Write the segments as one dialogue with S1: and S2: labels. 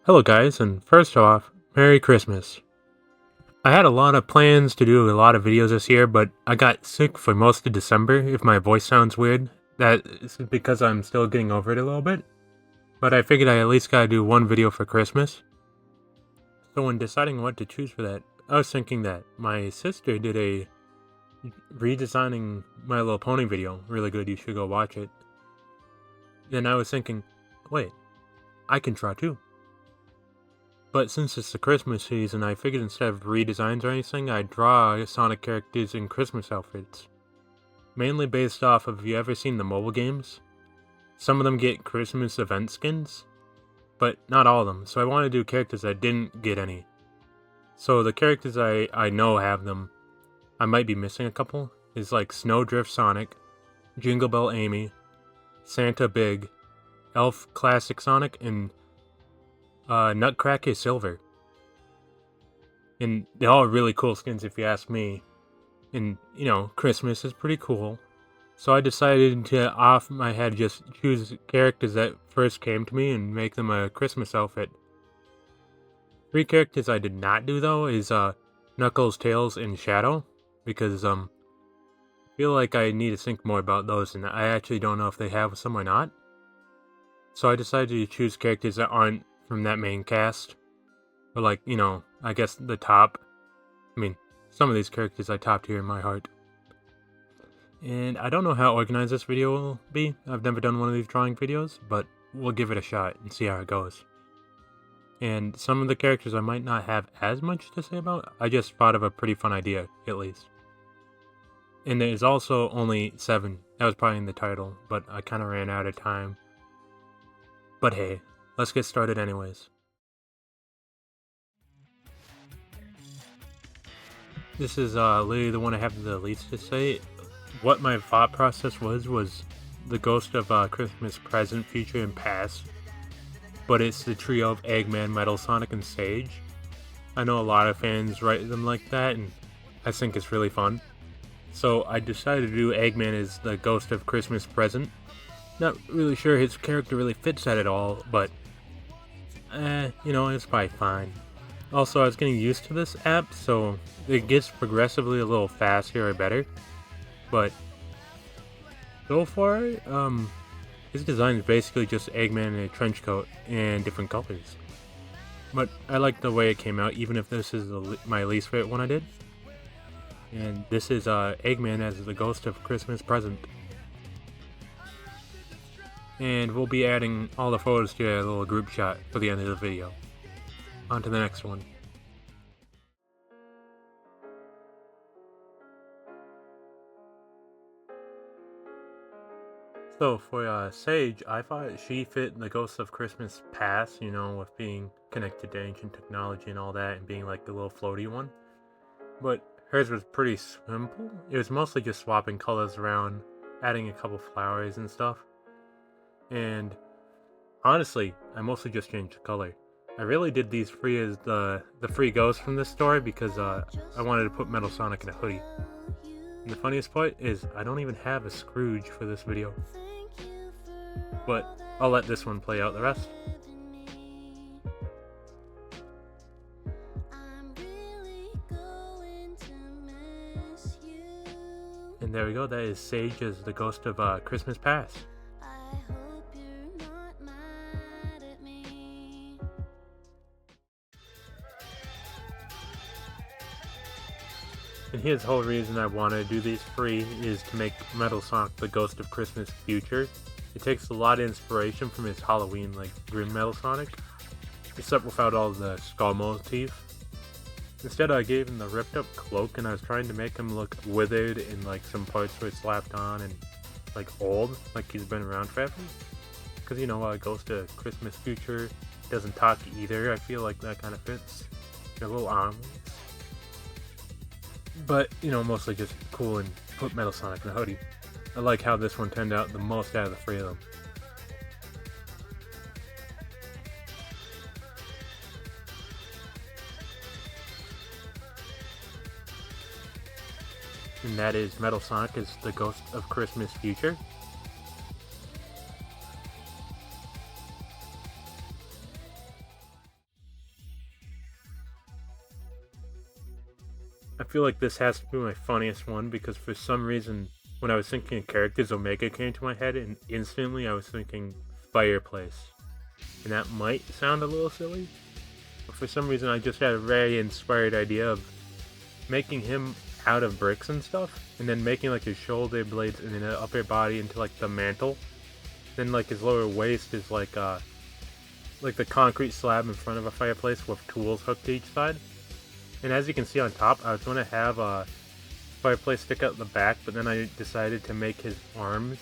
S1: Hello guys, and first off, Merry Christmas. I had a lot of plans to do a lot of videos this year, but I got sick for most of December. If my voice sounds weird, that is because I'm still getting over it a little bit. But I figured I at least gotta do one video for Christmas. So when deciding what to choose for that, I was thinking that my sister did a redesigning My Little Pony video. Really good, you should go watch it. Then I was thinking, wait, I can draw too. But since it's the Christmas season, I figured instead of redesigns or anything, I'd draw Sonic characters in Christmas outfits. Mainly based off of, you ever seen the mobile games? Some of them get Christmas event skins, but not all of them, so I want to do characters that didn't get any. So the characters I know have them, I might be missing a couple, is like Snowdrift Sonic, Jingle Bell Amy, Santa Big, Elf Classic Sonic, and Nutcracker Silver. And they're all really cool skins if you ask me. And, you know, Christmas is pretty cool. So I decided to, off my head, just choose characters that first came to me and make them a Christmas outfit. 3 characters I did not do, though, is Knuckles, Tails, and Shadow. Because, I feel like I need to think more about those, and I actually don't know if they have some or not. So I decided to choose characters that aren't from that main cast. Or like, you know, I guess the top. I mean, some of these characters I top tier in my heart. And I don't know how organized this video will be. I've never done one of these drawing videos, but we'll give it a shot and see how it goes. And some of the characters I might not have as much to say about. I just thought of a pretty fun idea, at least. And there's also only 7. That was probably in the title, but I kind of ran out of time. But hey, let's get started anyways. This is literally the one I have the least to say. What my thought process was the Ghost of Christmas Present, Future, and Past. But it's the trio of Eggman, Metal Sonic, and Sage. I know a lot of fans write them like that, and I think it's really fun. So I decided to do Eggman as the Ghost of Christmas Present. Not really sure his character really fits that at all, but you know, it's probably fine. Also, I was getting used to this app, so it gets progressively a little faster or better. But so far, his design is basically just Eggman in a trench coat and different colors. But I like the way it came out, even if this is my least favorite one I did. And this is Eggman as the Ghost of Christmas Present. And we'll be adding all the photos to a little group shot for the end of the video. On to the next one. So for Sage, I thought she fit the Ghost of Christmas Past, you know, with being connected to ancient technology and all that, and being like the little floaty one. But hers was pretty simple. It was mostly just swapping colors around, adding a couple flowers and stuff. And honestly, I mostly just changed the color. I really did these free as the free ghosts from this story because I wanted to put Metal Sonic in a hoodie. And the funniest part is I don't even have a Scrooge for this video. But I'll let this one play out the rest. And there we go, that is Sage as the Ghost of Christmas Past. And here's the whole reason I want to do these free is to make Metal Sonic the Ghost of Christmas Future. It takes a lot of inspiration from his Halloween, like Grim Metal Sonic, except without all the skull motif. Instead, I gave him the ripped up cloak, and I was trying to make him look withered in like some parts where it's slapped on and like old, like he's been around forever. Because you know, Ghost of Christmas Future doesn't talk either. I feel like that kind of fits. They're little arms. But, you know, mostly just cool and put Metal Sonic in a hoodie. I like how this one turned out the most out of the 3 of them. And that is Metal Sonic as the Ghost of Christmas Future. I feel like this has to be my funniest one because for some reason, when I was thinking of characters, Omega came to my head and instantly I was thinking Fireplace. And that might sound a little silly, but for some reason I just had a very inspired idea of making him out of bricks and stuff, and then making like his shoulder blades and then the upper body into like the mantle. Then like his lower waist is like the concrete slab in front of a fireplace with tools hooked to each side. And as you can see on top, I was going to have a fireplace stick out the back, but then I decided to make his arms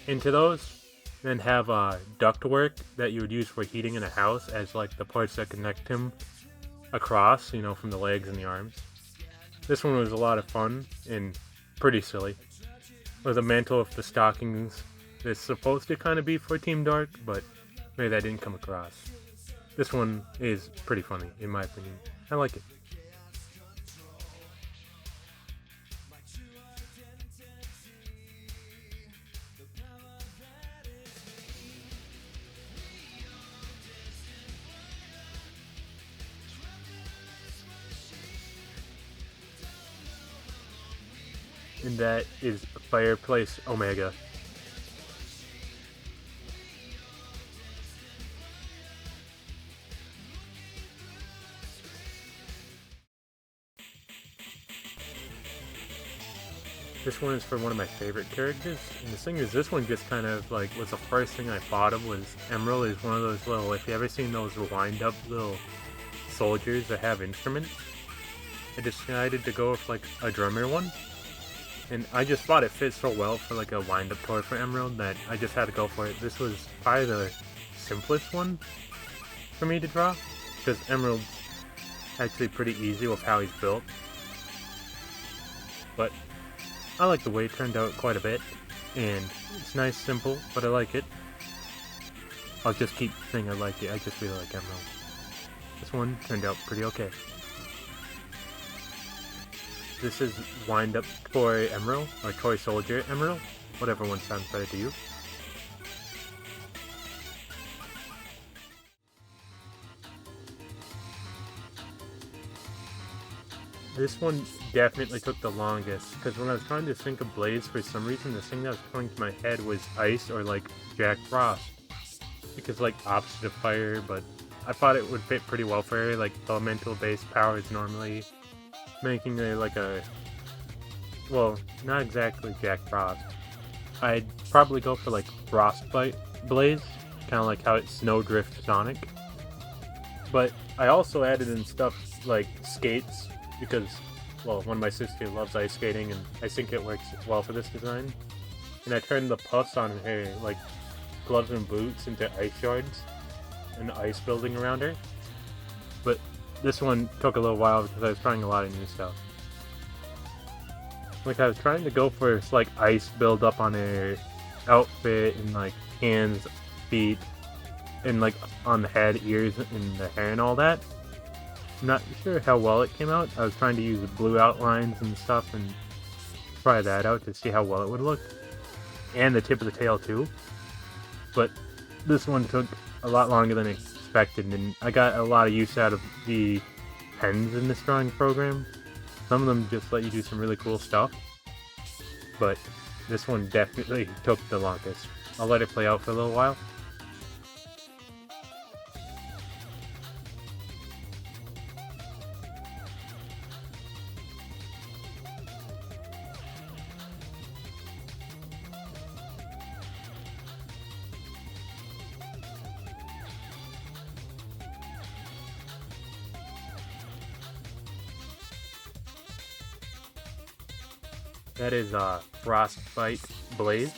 S1: into those. Then have ductwork that you would use for heating in a house as like the parts that connect him across, you know, from the legs and the arms. This one was a lot of fun and pretty silly. With a mantle of the stockings, it's supposed to kind of be for Team Dark, but maybe that didn't come across. This one is pretty funny, in my opinion. I like it. And that is Fireplace Omega. This one is for one of my favorite characters, and the thing is, this one just kind of like was the first thing I thought of. Was Emral is one of those little, if you ever seen those wind up little soldiers that have instruments, I decided to go with like a drummer one. And I just thought it fit so well for like a wind-up toy for Emral that I just had to go for it. This was probably the simplest one for me to draw, because Emerald's actually pretty easy with how he's built. But I like the way it turned out quite a bit, and it's nice, simple, but I like it. I'll just keep saying I like it, I just really like Emerald. This one turned out pretty okay. This is Wind Up Toy Emral, or Toy Soldier Emral, whatever one sounds better to you. This one definitely took the longest, because when I was trying to think of blades, for some reason the thing that was coming to my head was ice or like Jack Frost. Because like opposite of fire, but I thought it would fit pretty well for her, like elemental based powers normally. Making well, not exactly Jack Frost. I'd probably go for like Frostbite Blaze, kind of like how it Snowdrift Sonic. But I also added in stuff like skates, because, well, one of my sisters loves ice skating, and I think it works well for this design. And I turned the puffs on her, like gloves and boots, into ice shards, and ice building around her. But this one took a little while because I was trying a lot of new stuff. Like, I was trying to go for like ice build up on her outfit, and like hands, feet, and like on the head, ears, and the hair and all that. I'm not sure how well it came out. I was trying to use blue outlines and stuff and try that out to see how well it would look. And the tip of the tail too. But this one took a lot longer than expected, and I got a lot of use out of the pens in this drawing program. Some of them just let you do some really cool stuff, but this one definitely took the longest. I'll let it play out for a little while. That is Frostbite Blaze.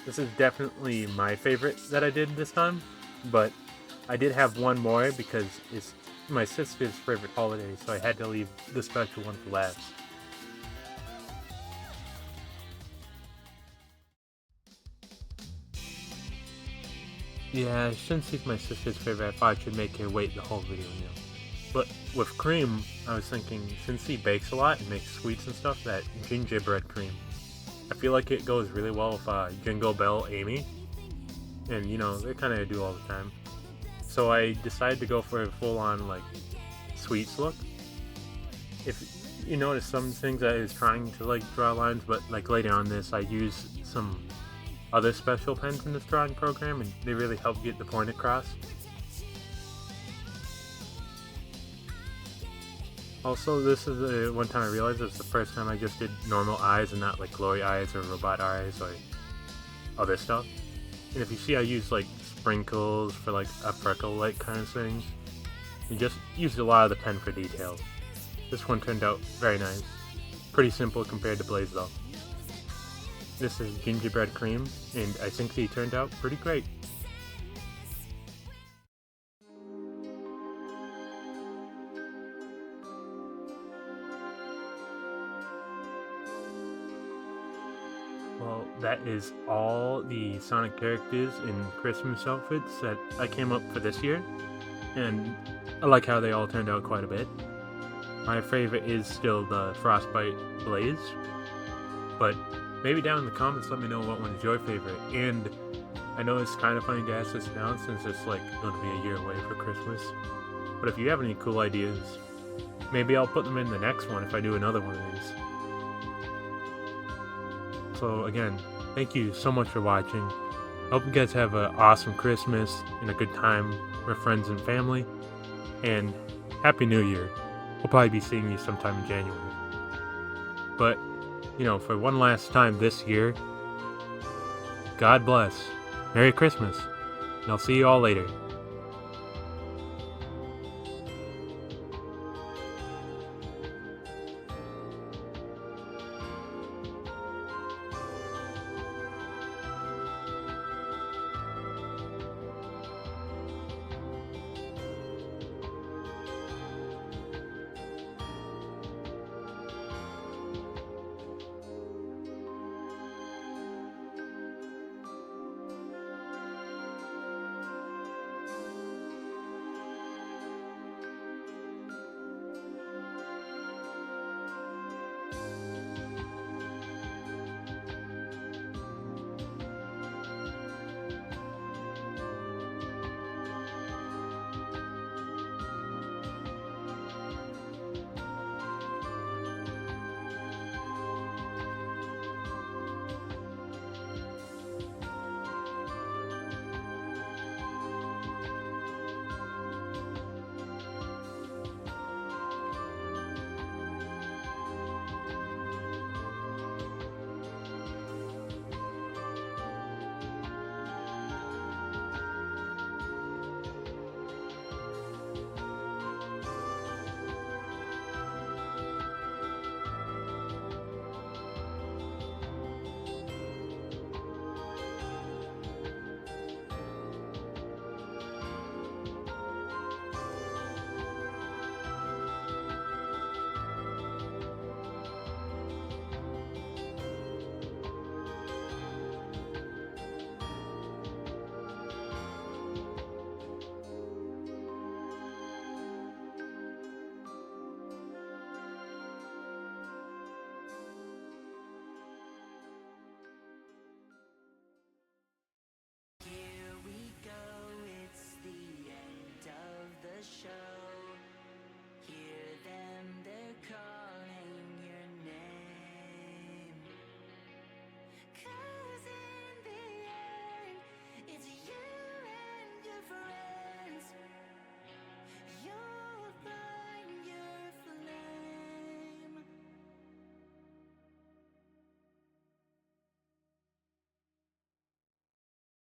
S1: This is definitely my favorite that I did this time, but I did have one more because it's my sister's favorite holiday, so I had to leave the special one for last. Yeah, since he's my sister's favorite, I thought I should make her wait the whole video, you know. But with cream, I was thinking, since he bakes a lot and makes sweets and stuff, that gingerbread cream. I feel like it goes really well with Jingle Bell Amy. And, you know, they kind of do all the time. So I decided to go for a full-on, like, sweets look. if you notice some things I was trying to like draw lines, but like later on this I use some other special pens in this drawing program and they really help get the point across. Also, this is the one time I realized it's the first time I just did normal eyes and not like glowy eyes or robot eyes or other stuff. And if you see I use like sprinkles for like a freckle light kind of thing, you just used a lot of the pen for details. This one turned out very nice. Pretty simple compared to Blaze though. This is gingerbread cream, and I think they turned out pretty great. Well, that is all the Sonic characters in Christmas outfits that I came up for this year, and I like how they all turned out quite a bit. My favorite is still the Frostbite Blaze, but maybe down in the comments let me know what one is your favorite. And I know it's kind of funny to ask this now since it's like going to be a year away for Christmas, but if you have any cool ideas, maybe I'll put them in the next one if I do another one of these. So again, thank you so much for watching. Hope you guys have an awesome Christmas and a good time with friends and family. And Happy New Year. We'll probably be seeing you sometime in January. But, you know, for one last time this year, God bless. Merry Christmas. And I'll see you all later.